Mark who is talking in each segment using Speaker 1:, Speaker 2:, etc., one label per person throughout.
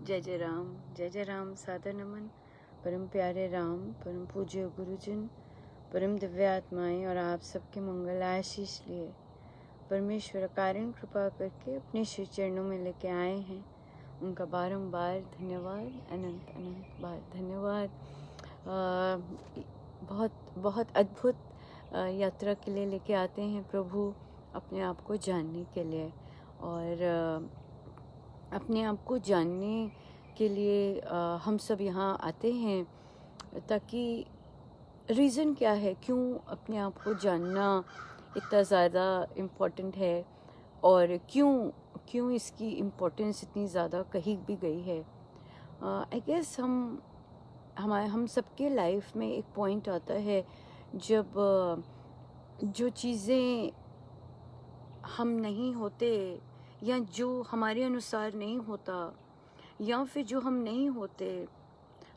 Speaker 1: जय जय राम, सादर नमन। परम प्यारे राम, परम पूज्य गुरुजन, परम दिव्य आत्माएं और आप सबके मंगल आशीष लिए परमेश्वर कारण कृपा करके अपने श्री चरणों में लेके आए हैं। उनका बारंबार धन्यवाद, अनंत अनंत बार धन्यवाद। बहुत बहुत अद्भुत यात्रा के लिए लेके आते हैं प्रभु, अपने आप को जानने के लिए। और अपने आप को जानने के लिए हम सब यहाँ आते हैं, ताकि रीज़न क्या है, क्यों अपने आप को जानना इतना ज़्यादा इम्पोर्टेंट है और क्यों इसकी इम्पोर्टेंस इतनी ज़्यादा कही भी गई है। आई गेस हम सबके लाइफ में एक पॉइंट आता है जब जो चीज़ें हम नहीं होते या जो हमारे अनुसार नहीं होता या फिर जो हम नहीं होते,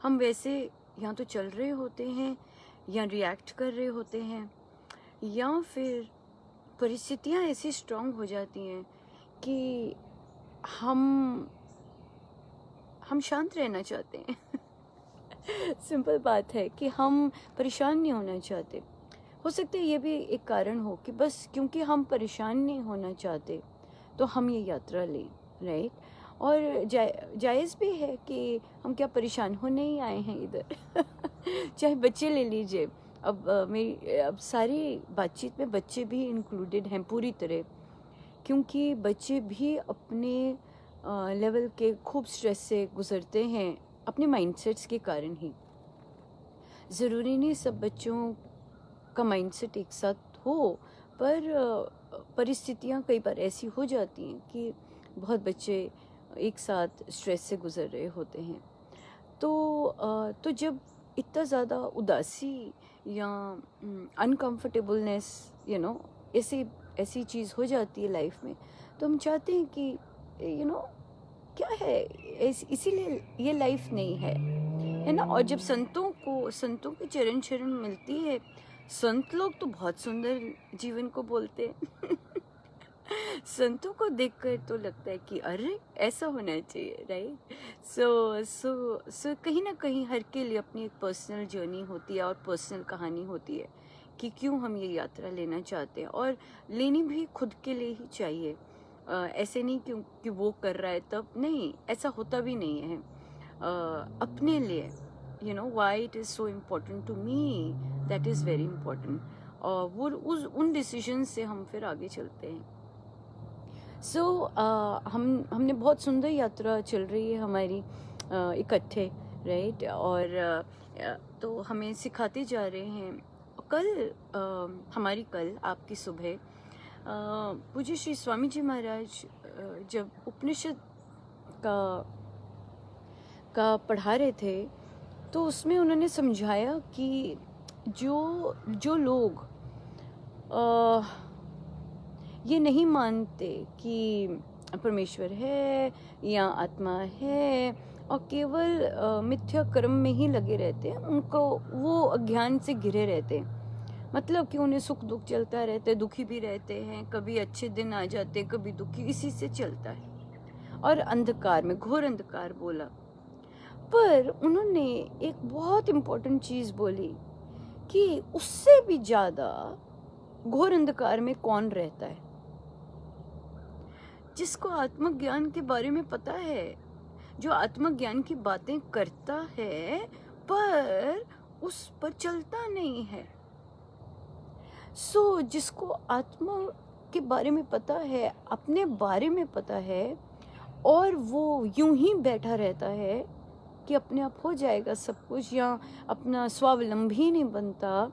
Speaker 1: हम वैसे या तो चल रहे होते हैं या रिएक्ट कर रहे होते हैं, या फिर परिस्थितियाँ ऐसी स्ट्रांग हो जाती हैं कि हम शांत रहना चाहते हैं। सिंपल बात है कि हम परेशान नहीं होना चाहते। हो सकता है ये भी एक कारण हो कि बस क्योंकि हम परेशान नहीं होना चाहते तो हम ये यात्रा लें, राइट। और जायज़ भी है कि हम क्या परेशान होने ही आए हैं इधर। चाहे बच्चे ले लीजिए, अब सारी बातचीत में बच्चे भी इंक्लूडेड हैं पूरी तरह, क्योंकि बच्चे भी अपने लेवल के खूब स्ट्रेस से गुजरते हैं अपने माइंडसेट्स के कारण ही। ज़रूरी नहीं सब बच्चों का माइंडसेट एक साथ हो, पर परिस्थितियाँ कई बार ऐसी हो जाती हैं कि बहुत बच्चे एक साथ स्ट्रेस से गुज़र रहे होते हैं। तो जब इतना ज़्यादा उदासी या अनकंफर्टेबलनेस ऐसी चीज़ हो जाती है लाइफ में, तो हम चाहते हैं कि क्या है, इसीलिए ये लाइफ नहीं है ना। और जब संतों की चरण शरण मिलती है, संत लोग तो बहुत सुंदर जीवन को बोलते हैं। संतों को देखकर तो लगता है कि अरे ऐसा होना चाहिए, राइट। सो कहीं ना कहीं हर के लिए अपनी एक पर्सनल जर्नी होती है और पर्सनल कहानी होती है कि क्यों हम ये यात्रा लेना चाहते हैं, और लेनी भी खुद के लिए ही चाहिए। ऐसे नहीं क्योंकि वो कर रहा है तब, नहीं, ऐसा होता भी नहीं है। अपने लिए why it is so important to me, that is very important। और उन डिसीजन से हम फिर आगे चलते हैं। हमने बहुत सुंदर यात्रा चल रही है हमारी इकट्ठे, राइट। और तो हमें सिखाते जा रहे हैं। कल आपकी सुबह पूज्य श्री स्वामी जी महाराज जब उपनिषद का पढ़ा रहे थे, तो उसमें उन्होंने समझाया कि जो लोग ये नहीं मानते कि परमेश्वर है या आत्मा है और केवल मिथ्या कर्म में ही लगे रहते हैं, उनको वो अज्ञान से घिरे रहते हैं। मतलब कि उन्हें सुख दुख चलता रहता है, दुखी भी रहते हैं, कभी अच्छे दिन आ जाते, कभी दुखी, इसी से चलता है। और अंधकार में, घोर अंधकार बोला। पर उन्होंने एक बहुत इम्पोर्टेंट चीज़ बोली कि उससे भी ज़्यादा घोर अंधकार में कौन रहता है? जिसको आत्मज्ञान के बारे में पता है, जो आत्मज्ञान की बातें करता है पर उस पर चलता नहीं है। जिसको आत्मा के बारे में पता है, अपने बारे में पता है, और वो यूं ही बैठा रहता है कि अपने आप हो जाएगा सब कुछ, या अपना स्वावलंबी नहीं बनता,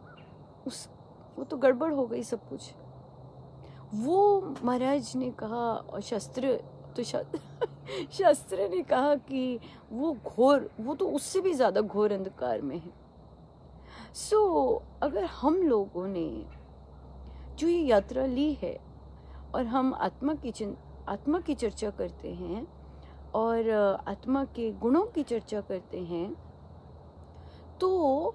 Speaker 1: वो तो गड़बड़ हो गई सब कुछ। वो महाराज ने कहा, और शास्त्र ने कहा कि वो तो उससे भी ज़्यादा घोर अंधकार में है। अगर हम लोगों ने जो ये यात्रा ली है और हम आत्मा की चर्चा करते हैं और आत्मा के गुणों की चर्चा करते हैं, तो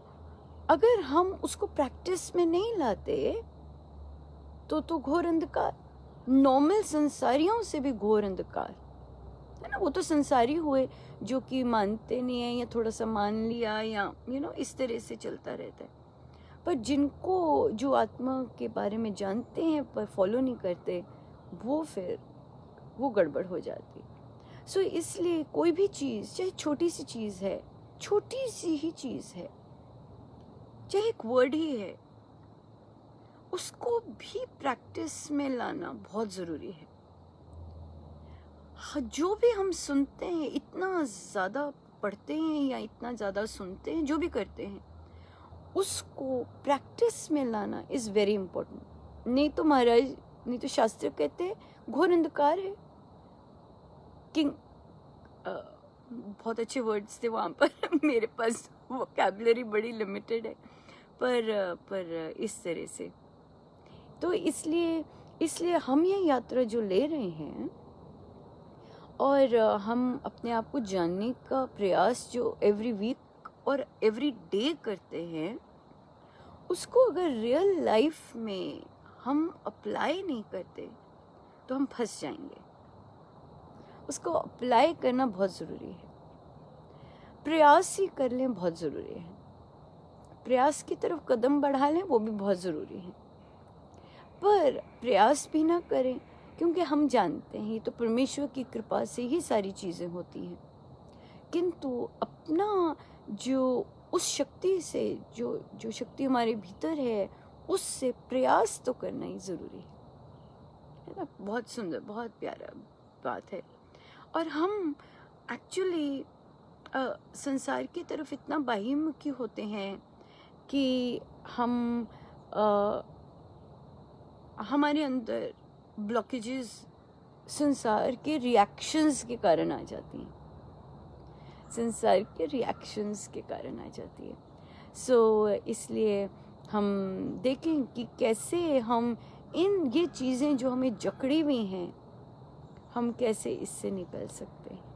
Speaker 1: अगर हम उसको प्रैक्टिस में नहीं लाते तो घोर अंधकार, नॉर्मल संसारियों से भी घोर अंधकार है ना। वो तो संसारी हुए जो कि मानते नहीं है या थोड़ा सा मान लिया या इस तरह से चलता रहता है। पर जिनको जो आत्मा के बारे में जानते हैं पर फॉलो नहीं करते, वो गड़बड़ हो जाती है। सो इसलिए कोई भी चीज़, चाहे छोटी सी चीज़ है, छोटी सी ही चीज़ है, चाहे एक वर्ड ही है, उसको भी प्रैक्टिस में लाना बहुत ज़रूरी है। जो भी हम सुनते हैं, इतना ज़्यादा पढ़ते हैं या इतना ज़्यादा सुनते हैं, जो भी करते हैं, उसको प्रैक्टिस में लाना इज़ वेरी इम्पोर्टेंट। नहीं तो शास्त्र कहते हैं घोर अंधकार है। किंग बहुत अच्छे वर्ड्स थे वहाँ पर मेरे पास वोकैबुलरी बड़ी लिमिटेड है, पर इस तरह से तो इसलिए हम ये यात्रा जो ले रहे हैं और हम अपने आप को जानने का प्रयास जो एवरी वीक और एवरी डे करते हैं, उसको अगर रियल लाइफ में हम अप्लाई नहीं करते तो हम फंस जाएंगे। उसको अप्लाई करना बहुत ज़रूरी है। प्रयास ही कर लें बहुत ज़रूरी है। प्रयास की तरफ कदम बढ़ा लें वो भी बहुत ज़रूरी है। पर प्रयास भी ना करें, क्योंकि हम जानते हैं ये तो परमेश्वर की कृपा से ही सारी चीज़ें होती हैं, किंतु अपना जो उस शक्ति से जो शक्ति हमारे भीतर है, उससे प्रयास तो करना ही ज़रूरी है ना। बहुत सुंदर, बहुत प्यारा बात है। और हम एक्चुअली संसार की तरफ इतना बाह्यमुखी होते हैं कि हमारे अंदर ब्लॉकेजेस संसार के रिएक्शंस के कारण आ जाती हैं। संसार के रिएक्शंस के कारण आ जाती है। सो इसलिए हम देखें कि कैसे हम ये चीज़ें जो हमें जकड़ी हुई हैं, हम कैसे इससे निकल सकते हैं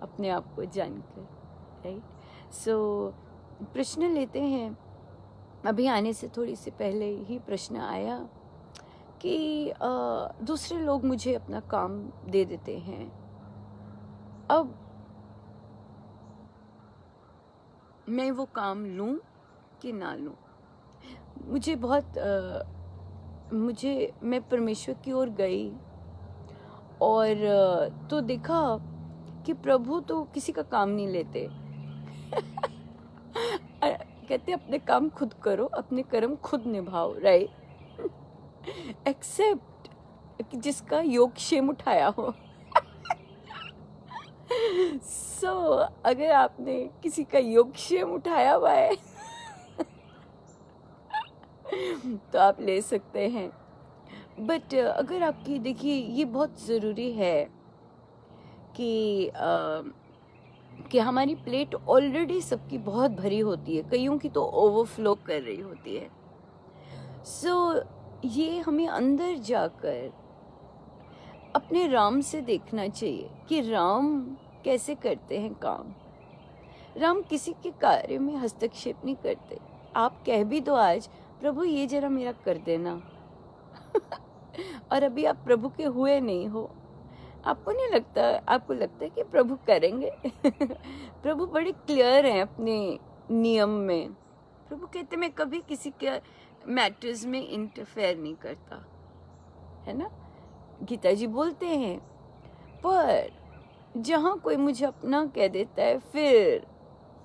Speaker 1: अपने आप को जानकर, राइट। सो प्रश्न लेते हैं। अभी आने से थोड़ी सी पहले ही प्रश्न आया कि दूसरे लोग मुझे अपना काम दे देते हैं, अब मैं वो काम लूं कि ना लूं। मैं परमेश्वर की ओर गई और तो देखा कि प्रभु तो किसी का काम नहीं लेते। कहते अपने काम खुद करो, अपने कर्म खुद निभाओ, राइट। एक्सेप्ट कि जिसका योगक्षेम उठाया हो। सो अगर आपने किसी का योगक्षेम उठाया हुआ है तो आप ले सकते हैं। बट अगर आपकी, देखिए ये बहुत ज़रूरी है कि हमारी प्लेट ऑलरेडी सबकी बहुत भरी होती है, कईयों की तो ओवरफ्लो कर रही होती है। सो ये हमें अंदर जाकर अपने राम से देखना चाहिए कि राम कैसे करते हैं काम। राम किसी के कार्य में हस्तक्षेप नहीं करते। आप कह भी दो आज, प्रभु ये जरा मेरा कर देना और अभी आप प्रभु के हुए नहीं हो, आपको नहीं लगता, आपको लगता है कि प्रभु करेंगे। प्रभु बड़े क्लियर हैं अपने नियम में। प्रभु कहते मैं कभी किसी के मैटर्स में इंटरफेयर नहीं करता, है ना। गीता जी बोलते हैं। पर जहाँ कोई मुझे अपना कह देता है,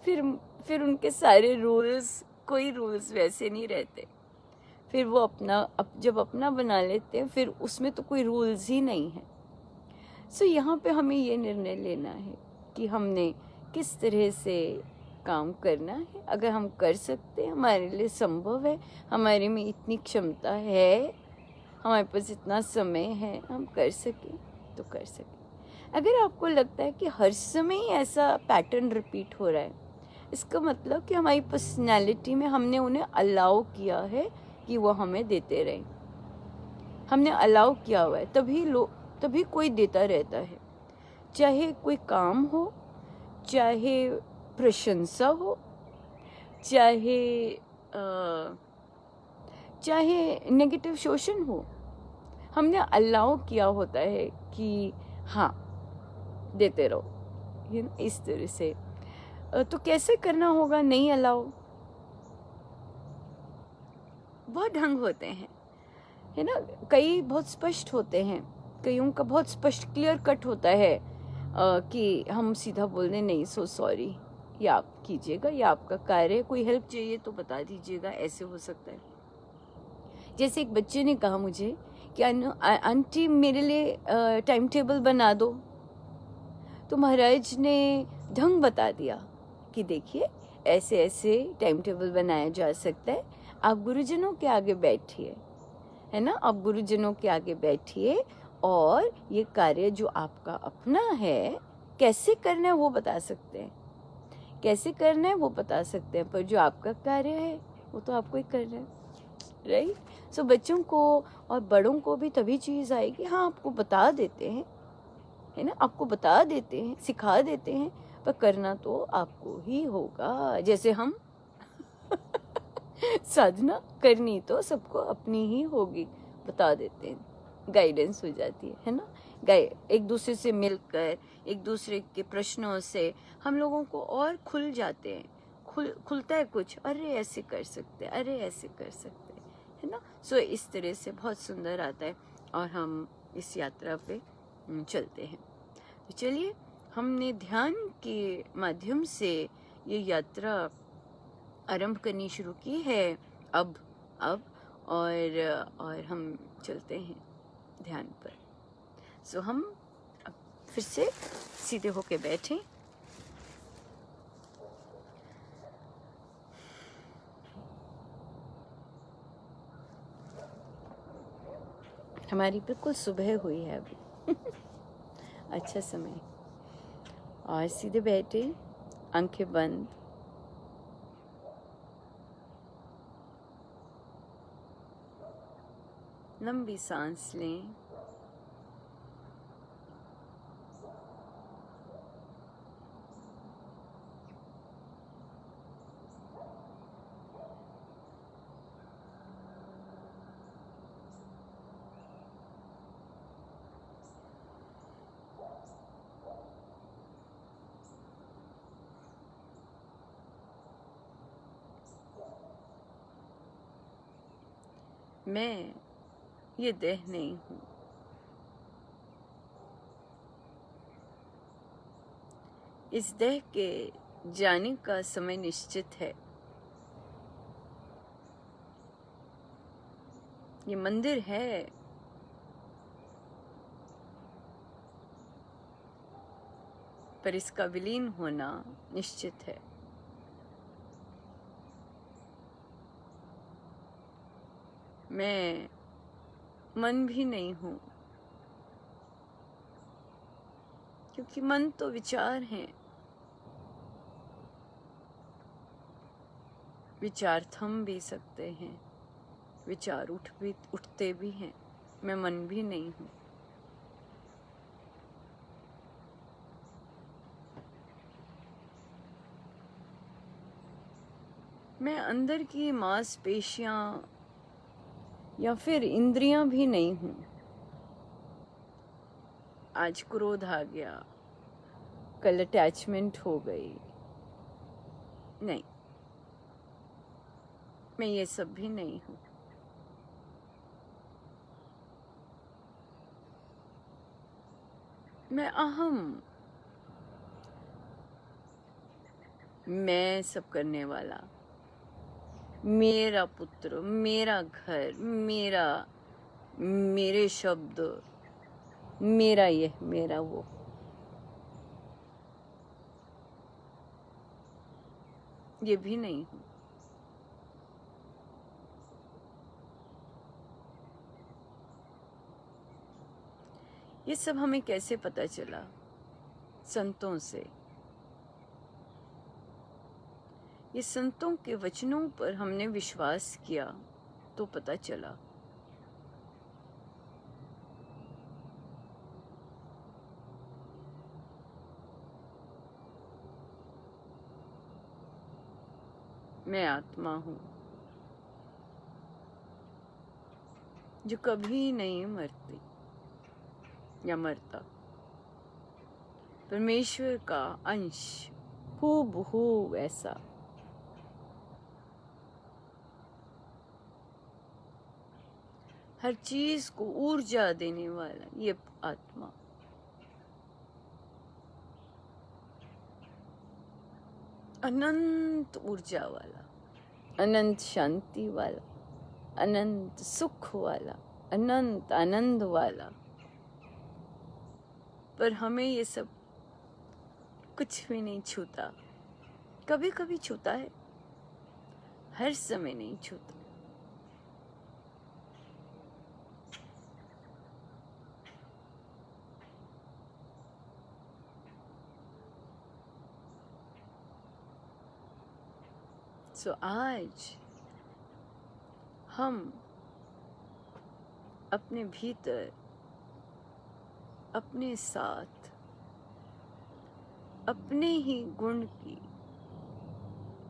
Speaker 1: फिर उनके सारे रूल्स, कोई रूल्स वैसे नहीं रहते। फिर वो जब अपना बना लेते हैं, फिर उसमें तो कोई रूल्स ही नहीं है। सो यहाँ पे हमें ये निर्णय लेना है कि हमने किस तरह से काम करना है। अगर हम कर सकते हैं, हमारे लिए संभव है, हमारे में इतनी क्षमता है, हमारे पास इतना समय है, हम कर सकें तो कर सकें। अगर आपको लगता है कि हर समय ही ऐसा पैटर्न रिपीट हो रहा है, इसका मतलब कि हमारी पर्सनैलिटी में हमने उन्हें अलाउ किया है कि वो हमें देते रहे। हमने अलाउ किया हुआ है, तभी कोई देता रहता है। चाहे कोई काम हो, चाहे प्रशंसा हो, चाहे नेगेटिव शोषण हो, हमने अलाउ किया होता है कि हाँ देते रहो, इस तरह से। तो कैसे करना होगा? नहीं अलाउ, बहुत ढंग होते हैं, है ना। कई बहुत स्पष्ट होते हैं, कईयों का बहुत स्पष्ट क्लियर कट होता है कि हम सीधा बोल दें नहीं, सो सॉरी, या आप कीजिएगा, या आपका कार्य, कोई हेल्प चाहिए तो बता दीजिएगा, ऐसे हो सकता है। जैसे एक बच्चे ने कहा मुझे कि आंटी मेरे लिए टाइम टेबल बना दो, तो महाराज ने ढंग बता दिया कि देखिए ऐसे ऐसे टाइम टेबल बनाया जा सकता है, आप गुरुजनों के आगे बैठिए, है ना, आप गुरुजनों के आगे बैठिए और ये कार्य जो आपका अपना है कैसे करना है वो बता सकते हैं, कैसे करना है वो बता सकते हैं, पर जो आपका कार्य है वो तो आपको ही करना है, राइट। सो बच्चों को और बड़ों को भी तभी चीज़ आएगी, हाँ आपको बता देते हैं, है ना, आपको बता देते हैं, सिखा देते हैं, पर करना तो आपको ही होगा। जैसे हम साधना करनी तो सबको अपनी ही होगी, बता देते हैं, गाइडेंस हो जाती है ना। एक दूसरे से मिलकर, एक दूसरे के प्रश्नों से हम लोगों को और खुल जाते हैं, खुलता है कुछ, अरे ऐसे कर सकते हैं, अरे ऐसे कर सकते हैं, है ना। सो इस तरह से बहुत सुंदर आता है और हम इस यात्रा पे चलते हैं। तो चलिए, हमने ध्यान के माध्यम से ये यात्रा आरंभ करनी शुरू की है अब और हम चलते हैं ध्यान पर। सो हम अब फिर से सीधे होके बैठें, हमारी बिल्कुल सुबह हुई है अभी अच्छा समय, और सीधे बैठे, आंखें बंद, लंबी सांस लें, मैं ये देह नहीं हूँ, इस देह के जाने का समय निश्चित है, ये मंदिर है, पर इसका विलीन होना निश्चित है। मैं मन भी नहीं हूँ, क्योंकि मन तो विचार हैं, विचार थम भी सकते हैं, विचार उठते भी हैं, मैं मन भी नहीं हूँ। मैं अंदर की मांसपेशियां या फिर इंद्रियां भी नहीं हूँ। आज क्रोध आ गया, कल अटैचमेंट हो गई, नहीं, मैं ये सब भी नहीं हूँ। मैं अहम, मैं सब करने वाला, मेरा पुत्र, मेरा घर, मेरे शब्द, मेरा यह, मेरा वो, ये भी नहीं हूँ। ये सब हमें कैसे पता चला? संतों से। ये संतों के वचनों पर हमने विश्वास किया तो पता चला। मैं आत्मा हूँ जो कभी नहीं मरती या मरता, परमेश्वर का अंश हूबहू ऐसा। हर चीज को ऊर्जा देने वाला ये आत्मा, अनंत ऊर्जा वाला, अनंत शांति वाला, अनंत सुख वाला, अनंत आनंद वाला। पर हमें ये सब कुछ भी नहीं छूता। कभी कभी छूता है, हर समय नहीं छूता। सो आज हम अपने भीतर, अपने साथ, अपने ही गुण की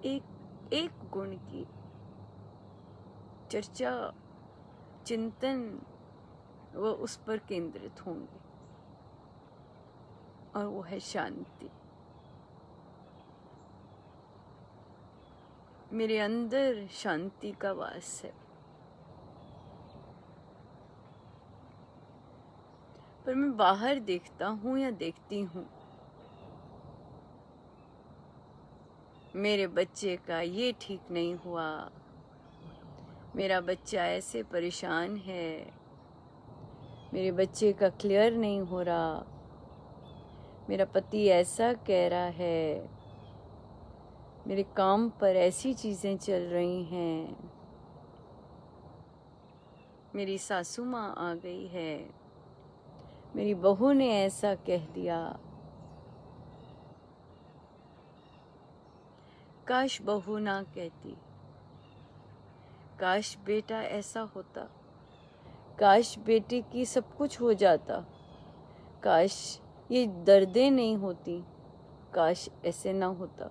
Speaker 1: एक गुण की चर्चा, चिंतन वो उस पर केंद्रित होंगे, और वो है शांति। मेरे अंदर शांति का वास है, पर मैं बाहर देखता हूँ या देखती हूँ मेरे बच्चे का ये ठीक नहीं हुआ, मेरा बच्चा ऐसे परेशान है, मेरे बच्चे का क्लियर नहीं हो रहा, मेरा पति ऐसा कह रहा है, मेरे काम पर ऐसी चीज़ें चल रही हैं, मेरी सासू माँ आ गई है, मेरी बहू ने ऐसा कह दिया। काश बहू ना कहती, काश बेटा ऐसा होता, काश बेटे की सब कुछ हो जाता, काश ये दर्दें नहीं होती, काश ऐसे ना होता।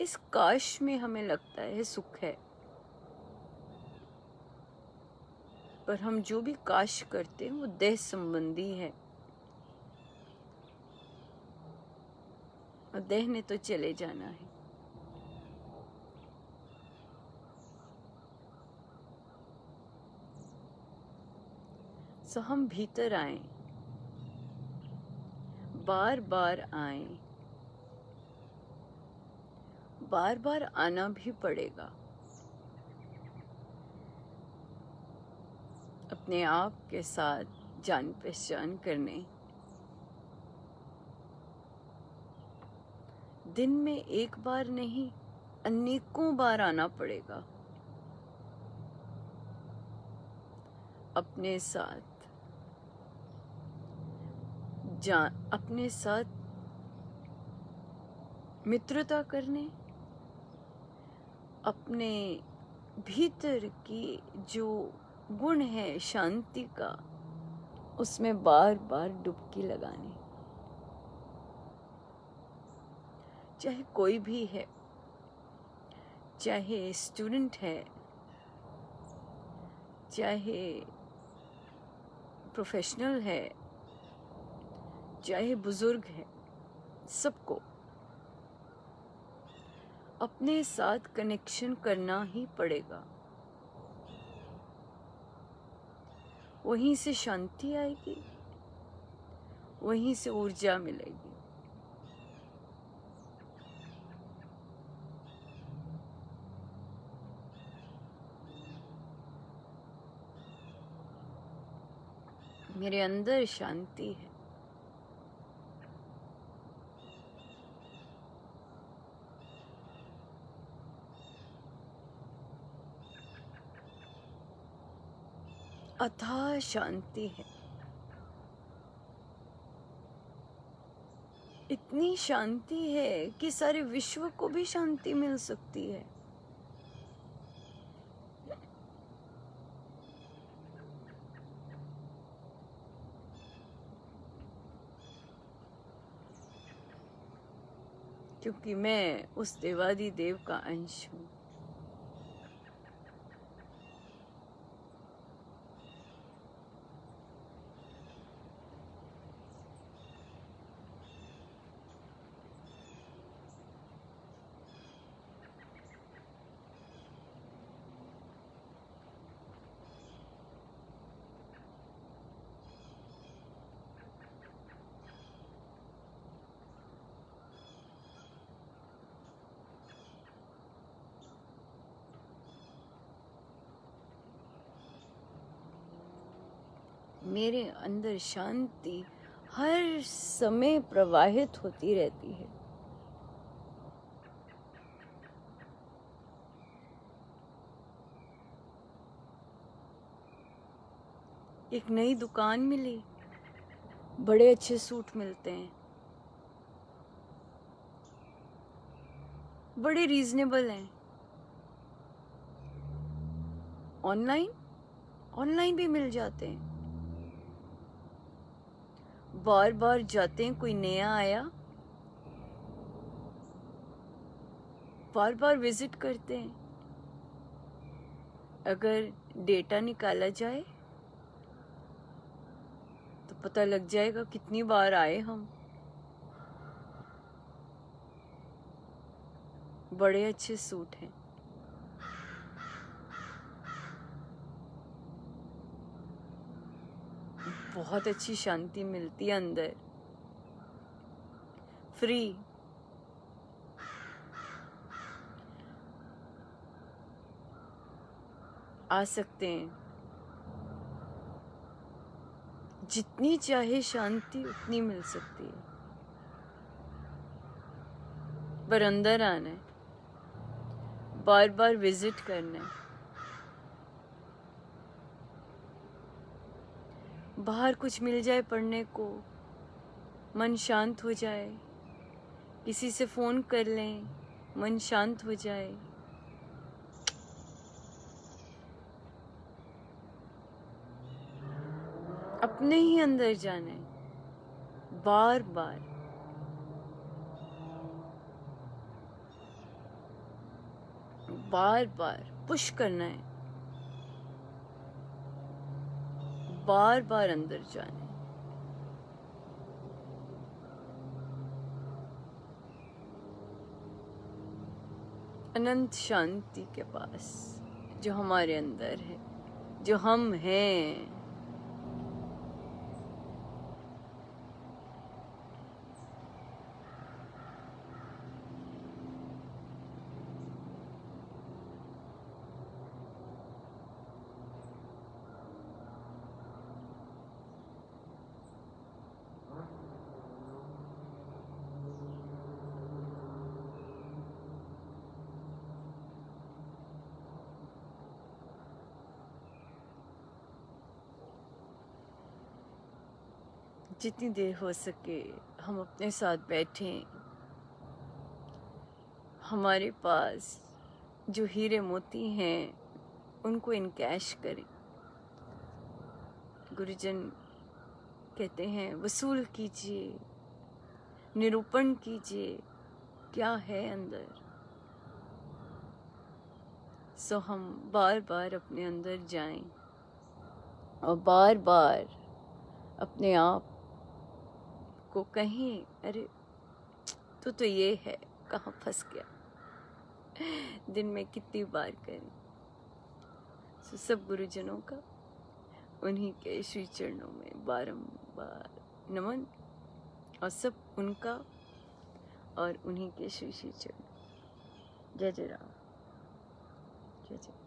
Speaker 1: इस काश में हमें लगता है सुख है, पर हम जो भी काश करते हैं वो देह संबंधी है, और देह ने तो चले जाना है। सो हम भीतर आए, बार बार आए, बार बार आना भी पड़ेगा। अपने आप के साथ जान पहचान करने, दिन में एक बार नहीं, अनेकों बार आना पड़ेगा। अपने साथ अपने साथ मित्रता करने, अपने भीतर की जो गुण है शांति का, उसमें बार बार डुबकी लगानी। चाहे कोई भी है, चाहे स्टूडेंट है, चाहे प्रोफेशनल है, चाहे बुजुर्ग है, सबको अपने साथ कनेक्शन करना ही पड़ेगा। वहीं से शांति आएगी, वहीं से ऊर्जा मिलेगी। मेरे अंदर शांति है, अथाह शांति है। इतनी शांति है कि सारे विश्व को भी शांति मिल सकती है। क्योंकि मैं उस देवादि देव का अंश हूँ। मेरे अंदर शांति हर समय प्रवाहित होती रहती है। एक नई दुकान मिली, बड़े अच्छे सूट मिलते हैं, बड़े रीजनेबल हैं। ऑनलाइन भी मिल जाते हैं। बार बार जाते हैं, कोई नया आया, बार बार विजिट करते हैं। अगर डेटा निकाला जाए तो पता लग जाएगा कितनी बार आए हम। बड़े अच्छे सूट हैं। बहुत अच्छी शांति मिलती है अंदर, फ्री। आ सकते हैं, जितनी चाहे शांति उतनी मिल सकती है, पर अंदर आना है, बार बार विजिट करना है। बाहर कुछ मिल जाए पढ़ने को, मन शांत हो जाए, किसी से फोन कर लें, मन शांत हो जाए। अपने ही अंदर जाना है, बार बार। बार बार पुश करना है, बार बार अंदर जाना है। अनंत शांति के पास, जो हमारे अंदर है, जो हम हैं। जितनी देर हो सके हम अपने साथ बैठें, हमारे पास जो हीरे मोती हैं उनको इनकैश करें। गुरुजन कहते हैं वसूल कीजिए, निरूपण कीजिए क्या है अंदर। सो हम बार बार अपने अंदर जाएं और बार बार अपने आप को कहें, अरे तू तो ये है, कहाँ फंस गया। दिन में कितनी बार करें। सो सब गुरुजनों का उन्हीं के श्री चरणों में बारंबार नमन, और सब उनका और उन्हीं के श्री श्री चरण। जय जय राम, जय जय।